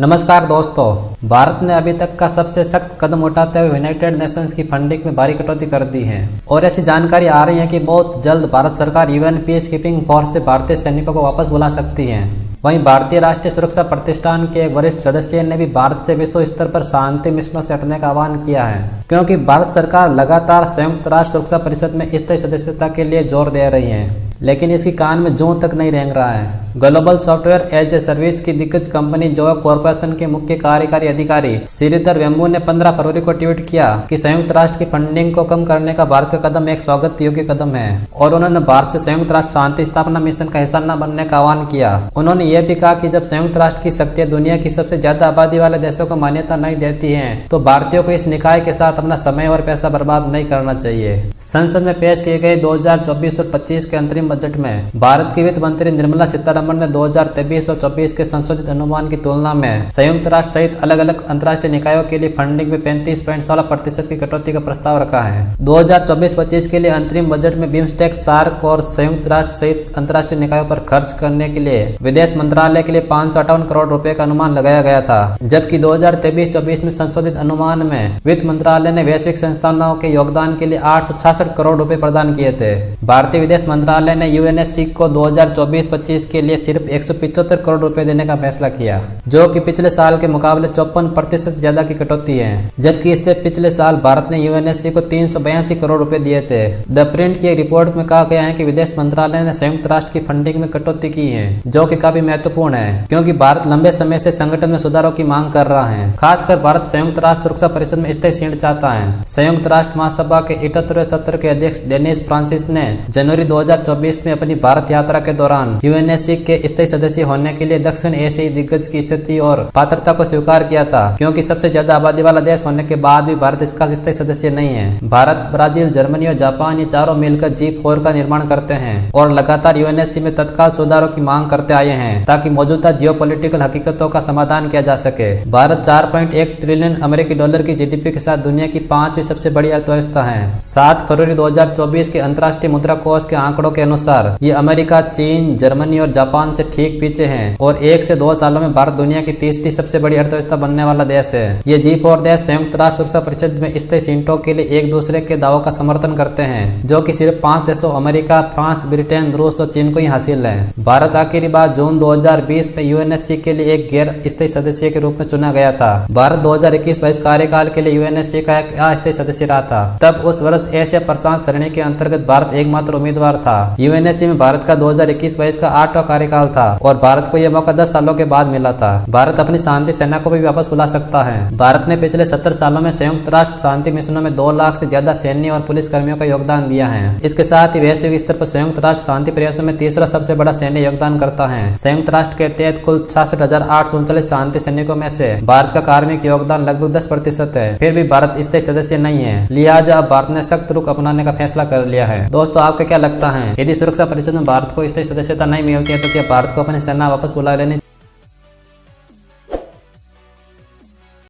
नमस्कार दोस्तों, भारत ने अभी तक का सबसे सख्त कदम उठाते हुए यूनाइटेड नेशंस की फंडिंग में भारी कटौती कर दी है और ऐसी जानकारी आ रही है कि बहुत जल्द भारत सरकार यूएन पीस कीपिंग फोर्स से भारतीय सैनिकों को वापस बुला सकती है। वहीं भारतीय राष्ट्रीय सुरक्षा प्रतिष्ठान के एक वरिष्ठ सदस्य ने भी भारत से विश्व स्तर पर शांति मिशनों से हटने का आह्वान किया है, क्योंकि भारत सरकार लगातार संयुक्त राष्ट्र सुरक्षा परिषद में स्थायी सदस्यता के लिए जोर दे रही है, लेकिन इसकी कान में जूं तक नहीं रेंग रहा है। Global software as a service की दिग्गज कंपनी जोआ कॉर्पोरेशन के मुख्य कार्यकारी अधिकारी श्रीधर वेम्बू ने 15 फरवरी को ट्वीट किया कि संयुक्त राष्ट्र की फंडिंग को कम करने का भारत का कदम एक स्वागत योग्य कदम है और उन्होंने भारत से संयुक्त राष्ट्र शांति स्थापना मिशन का हिस्सा न बनने का आह्वान किया। उन्होंने यह भी कहा कि जब संयुक्त राष्ट्र की शक्तियां दुनिया की सबसे ज्यादा आबादी वाले देशों को मान्यता नहीं देती है तो भारतीयों को इस निकाय के साथ अपना समय और पैसा बर्बाद नहीं करना चाहिए। संसद में पेश किए गए 2024 और 25 के अंतरिम बजट में भारत की वित्त मंत्री निर्मला सीतारमण ने 2023 और 24 के संशोधित अनुमान की तुलना में संयुक्त राष्ट्र सहित अलग अलग अंतर्राष्ट्रीय निकायों के लिए फंडिंग में 35.16% की कटौती का प्रस्ताव रखा है। 2024-25 के लिए अंतरिम बजट में बिम्स्टेक, सार्क और संयुक्त राष्ट्र सहित अंतर्राष्ट्रीय निकायों पर खर्च करने के लिए विदेश मंत्रालय के लिए 558 करोड़ रुपए का अनुमान लगाया गया था, जबकि 2023-24 में संशोधित अनुमान में वित्त मंत्रालय ने वैश्विक संस्थानों के योगदान के लिए 866 करोड़ रुपए प्रदान किए थे। भारतीय विदेश मंत्रालय ने यूएनएससी को 2024-25 के लिए सिर्फ 175 करोड़ रुपए देने का फैसला किया, जो कि पिछले साल के मुकाबले 54% ज्यादा की कटौती है, जबकि इससे पिछले साल भारत ने यूएनएससी को 382 करोड़ रुपए दिए थे। द प्रिंट की एक रिपोर्ट में कहा गया है कि विदेश मंत्रालय ने संयुक्त राष्ट्र की फंडिंग में कटौती की है, जो कि काफी महत्वपूर्ण है क्योंकि भारत लंबे समय से संगठन में सुधारों की मांग कर रहा है। खासकर भारत संयुक्त राष्ट्र सुरक्षा परिषद में स्थायी सीट चाहता है। संयुक्त राष्ट्र महासभा के 78वें सत्र के अध्यक्ष डेनिस फ्रांसिस ने जनवरी 2024 में अपनी भारत यात्रा के दौरान यूएनएससी के स्थायी सदस्य होने के लिए दक्षिण एशियाई दिग्गज की स्थिति और पात्रता को स्वीकार किया था, क्योंकि सबसे ज्यादा आबादी वाला देश होने के बाद भी भारत इसका स्थायी सदस्य नहीं है। भारत, ब्राजील, जर्मनी और जापान ये चारों मिलकर G4 का निर्माण करते हैं और लगातार यूएनएससी में तत्काल सुधारों की मांग करते आए हैं ताकि मौजूदा जियोपॉलिटिकल हकीकतों का समाधान किया जा सके। भारत 4.1 ट्रिलियन अमेरिकी डॉलर की जीडीपी के साथ दुनिया की 5वीं सबसे बड़ी अर्थव्यवस्था है। 7 फरवरी 2024 के अंतर्राष्ट्रीय मुद्रा कोष के आंकड़ों के अनुसार ये अमेरिका, चीन, जर्मनी और जापान से ठीक पीछे हैं और 1 से 2 सालों में भारत दुनिया की तीसरी सबसे बड़ी अर्थव्यवस्था बनने वाला देश है। ये G4 देश संयुक्त राष्ट्र सुरक्षा परिषद में स्थायी सीटों के लिए एक दूसरे के दावों का समर्थन करते हैं, जो कि सिर्फ 5 देशों अमेरिका, फ्रांस, ब्रिटेन, रूस और चीन को ही हासिल है। भारत आखिरी बार जून 2020 में यूएनएससी के लिए एक गैर स्थायी सदस्य के रूप में चुना गया था। भारत 2021-22 कार्यकाल के लिए यूएनएससी का एक अस्थायी सदस्य रहा था। तब उस वर्ष एशिया प्रशांत श्रेणी के अंतर्गत भारत एकमात्र उम्मीदवार था। यूएनएससी में भारत का 2021-22 का 8वां कार्यकाल था और भारत को यह मौका 10 सालों के बाद मिला था। भारत अपनी शांति सेना को भी वापस बुला सकता है। भारत ने पिछले 70 सालों में संयुक्त राष्ट्र शांति मिशनों में 2 लाख से ज्यादा सैन्य और पुलिस कर्मियों का योगदान दिया है। इसके साथ ही वैश्विक स्तर पर संयुक्त राष्ट्र शांति प्रयासों में तीसरा सबसे बड़ा सैन्य योगदान करता है। संयुक्त राष्ट्र के तहत कुल 66,839 शांति सैनिकों में से भारत का कार्मिक योगदान लगभग 10% है। फिर भी भारत स्थायी सदस्य नहीं है, लिहाजा अब भारत ने सख्त रुख अपनाने का फैसला कर लिया है। दोस्तों, आपको क्या लगता है, यदि सुरक्षा परिषद में भारत को स्थायी सदस्यता नहीं मिलती है तो क्या भारत को अपनी सेना वापस बुला लेनी